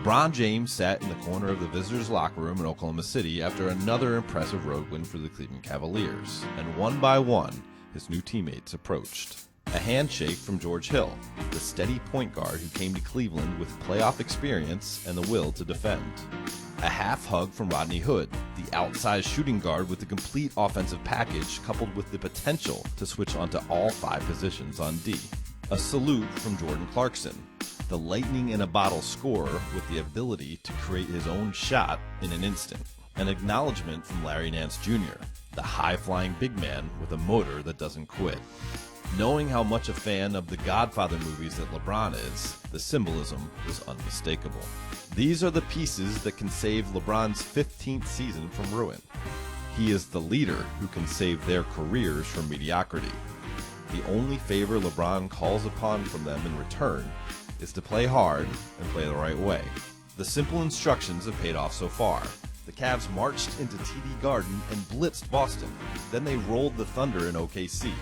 LeBron James sat in the corner of the visitors' locker room in Oklahoma City after another impressive road win for the Cleveland Cavaliers, and one by one, his new teammates approached. A handshake from George Hill, the steady point guard who came to Cleveland with playoff experience and the will to defend. A half hug from Rodney Hood, the outsized shooting guard with the complete offensive package coupled with the potential to switch onto all 5 positions on D. A salute from Jordan Clarkson, the lightning-in-a-bottle scorer with the ability to create his own shot in an instant. An acknowledgement from Larry Nance Jr., the high-flying big man with a motor that doesn't quit. Knowing how much a fan of the Godfather movies that LeBron is, the symbolism is unmistakable. These are the pieces that can save LeBron's 15th season from ruin. He is the leader who can save their careers from mediocrity. The only favor LeBron calls upon from them in return is to play hard and play the right way. The simple instructions have paid off so far. The Cavs marched into TD Garden and blitzed Boston. Then they rolled the Thunder in OKC.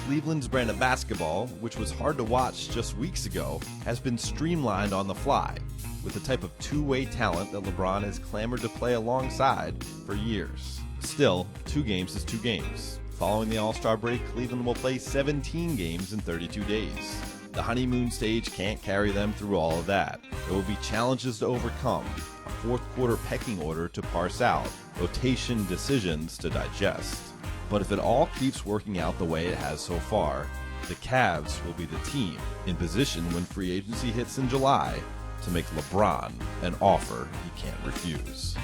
Cleveland's brand of basketball, which was hard to watch just weeks ago, has been streamlined on the fly, with the type of two-way talent that LeBron has clamored to play alongside for years. Still, 2 games is 2 games. Following the All-Star break, Cleveland will play 17 games in 32 days. The honeymoon stage can't carry them through all of that. There will be challenges to overcome, a fourth-quarter pecking order to parse out, rotation decisions to digest. But if it all keeps working out the way it has so far, the Cavs will be the team in position when free agency hits in July to make LeBron an offer he can't refuse.